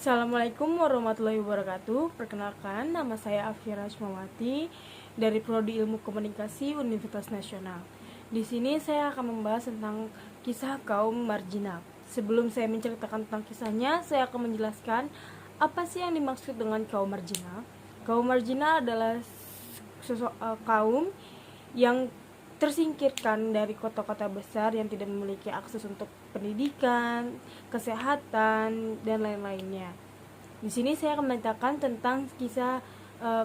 Assalamualaikum warahmatullahi wabarakatuh. Perkenalkan, nama saya Afira Ismawati dari Prodi Ilmu Komunikasi Universitas Nasional. Di sini saya akan membahas tentang kisah kaum marginal. Sebelum saya menceritakan tentang kisahnya, saya akan menjelaskan apa sih yang dimaksud dengan kaum marginal. Kaum marginal adalah kaum yang tersingkirkan dari kota-kota besar yang tidak memiliki akses untuk pendidikan, kesehatan, dan lain-lainnya. Di sini saya akan menceritakan tentang kisah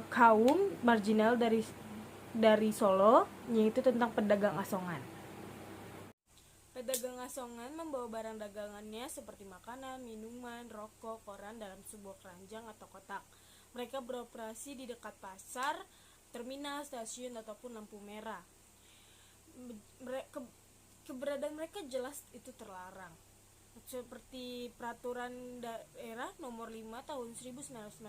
kaum marginal dari Solo, yaitu tentang pedagang asongan. Pedagang asongan membawa barang dagangannya seperti makanan, minuman, rokok, koran dalam sebuah keranjang atau kotak. Mereka beroperasi di dekat pasar, terminal, stasiun, ataupun lampu merah. Keberadaan mereka jelas itu terlarang, seperti peraturan daerah nomor 5 tahun 1995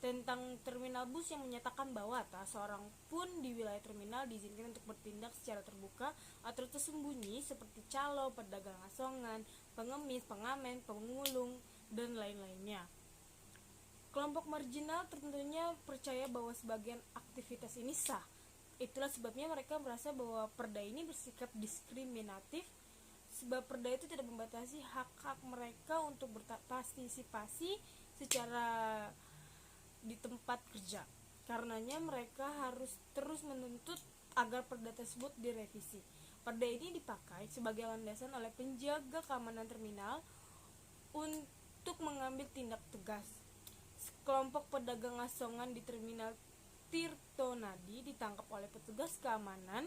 tentang terminal bus yang menyatakan bahwa tak seorang pun di wilayah terminal diizinkan untuk bertindak secara terbuka atau tersembunyi seperti calo, pedagang asongan, pengemis, pengamen, pemulung, dan lain-lainnya. Kelompok marginal tentunya percaya bahwa sebagian aktivitas ini sah. Itulah sebabnya mereka merasa bahwa perda ini bersikap diskriminatif, sebab perda itu tidak membatasi hak-hak mereka untuk berpartisipasi secara di tempat kerja. Karenanya mereka harus terus menuntut agar perda tersebut direvisi. Perda ini dipakai sebagai landasan oleh penjaga keamanan terminal untuk mengambil tindak tegas. Kelompok pedagang asongan di terminal Tirtonadi ditangkap oleh petugas keamanan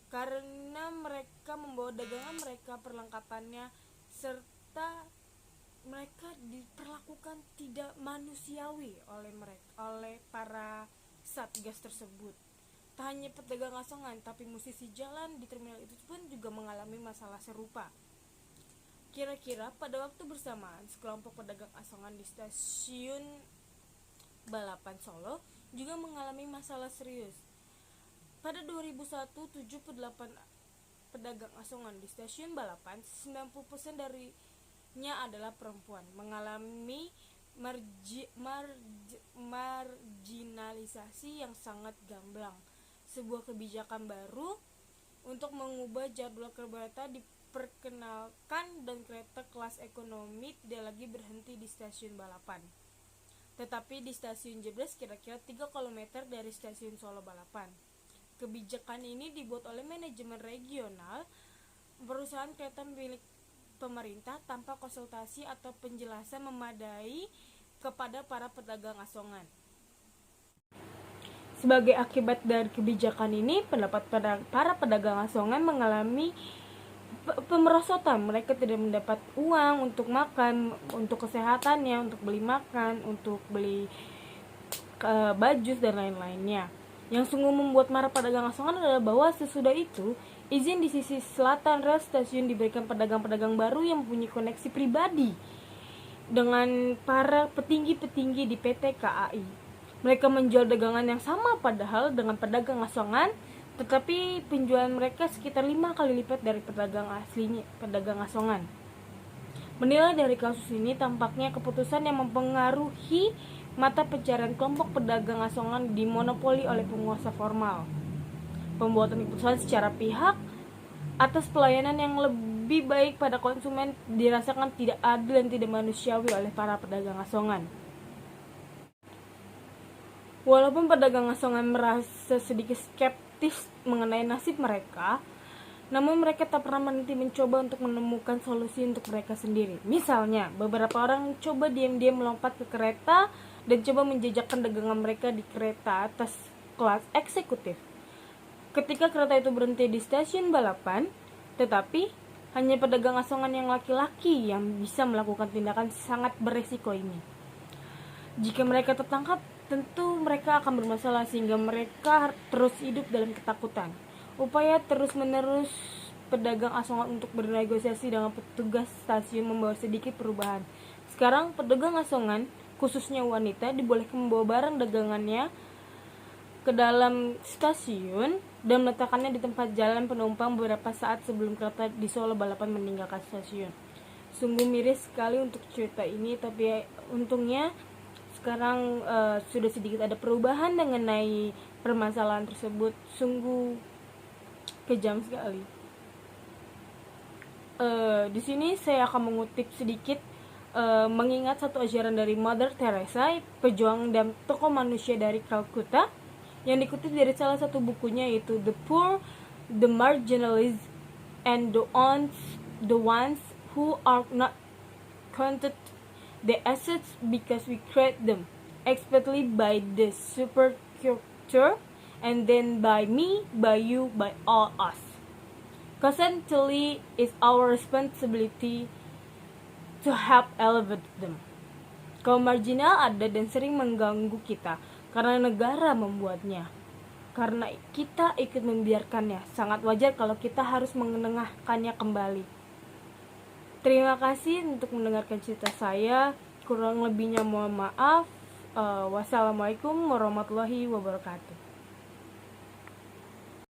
karena mereka membawa dagangan mereka, perlengkapannya, serta mereka diperlakukan tidak manusiawi oleh para satgas tersebut. Tak hanya pedagang asongan, tapi musisi jalan di terminal itu pun juga mengalami masalah serupa. Kira-kira pada waktu bersamaan, sekelompok pedagang asongan di stasiun Balapan Solo juga mengalami masalah serius. Pada 2001, 78 pedagang asongan di stasiun Balapan, 90% darinya adalah perempuan, mengalami marginalisasi yang sangat gamblang. Sebuah kebijakan baru untuk mengubah jadwal kereta diperkenalkan dan kereta kelas ekonomi tidak lagi berhenti di stasiun Balapan, tetapi di stasiun Jebres kira-kira 3 km dari stasiun Solo Balapan. Kebijakan ini dibuat oleh manajemen regional perusahaan kereta milik pemerintah tanpa konsultasi atau penjelasan memadai kepada para pedagang asongan. Sebagai akibat dari kebijakan ini, pendapat para pedagang asongan mengalami pemerosotan. Mereka tidak mendapat uang untuk makan, untuk kesehatannya, untuk beli makan, untuk beli baju dan lain-lainnya. Yang sungguh membuat marah pedagang asongan adalah bahwa sesudah itu izin di sisi selatan rel stasiun diberikan pedagang-pedagang baru yang mempunyai koneksi pribadi dengan para petinggi-petinggi di PT KAI. Mereka menjual dagangan yang sama padahal dengan pedagang asongan, tetapi penjualan mereka sekitar 5 kali lipat dari pedagang asongan. Menilai dari kasus ini, tampaknya keputusan yang mempengaruhi mata pencarian kelompok pedagang asongan dimonopoli oleh penguasa formal. Pembuatan keputusan secara pihak atas pelayanan yang lebih baik pada konsumen dirasakan tidak adil dan tidak manusiawi oleh para pedagang asongan. Walaupun pedagang asongan merasa sedikit skeptis mengenai nasib mereka, namun mereka tak pernah berhenti mencoba untuk menemukan solusi untuk mereka sendiri. Misalnya, beberapa orang coba diam-diam melompat ke kereta dan coba menjejakkan dagangan mereka di kereta atas kelas eksekutif. Ketika kereta itu berhenti di stasiun Balapan, tetapi hanya pedagang asongan yang laki-laki yang bisa melakukan tindakan sangat beresiko ini. Jika mereka tertangkap, tentu mereka akan bermasalah sehingga mereka terus hidup dalam ketakutan. Upaya terus-menerus pedagang asongan untuk bernegosiasi dengan petugas stasiun membawa sedikit perubahan. Sekarang pedagang asongan, khususnya wanita, dibolehkan membawa barang dagangannya ke dalam stasiun dan meletakkannya di tempat jalan penumpang beberapa saat sebelum kereta di Solo Balapan meninggalkan stasiun. Sungguh miris sekali untuk cerita ini, tapi untungnya sekarang sudah sedikit ada perubahan mengenai permasalahan tersebut. Sungguh kejam sekali. Di sini saya akan mengutip sedikit, mengingat satu ajaran dari Mother Teresa, pejuang dan tokoh manusia dari Calcutta, yang dikutip dari salah satu bukunya, yaitu The Poor, the Marginalized, and the ones who are not counted the assets because we create them, especially by the superstructure, and then by me, by you, by all us. Constantly, it's our responsibility to help elevate them. Kaum marginal ada dan sering mengganggu kita karena negara membuatnya. Karena kita ikut membiarkannya, sangat wajar kalau kita harus mengenengahkannya kembali. Terima kasih untuk mendengarkan cerita saya. Kurang lebihnya mohon maaf. Wassalamualaikum warahmatullahi wabarakatuh.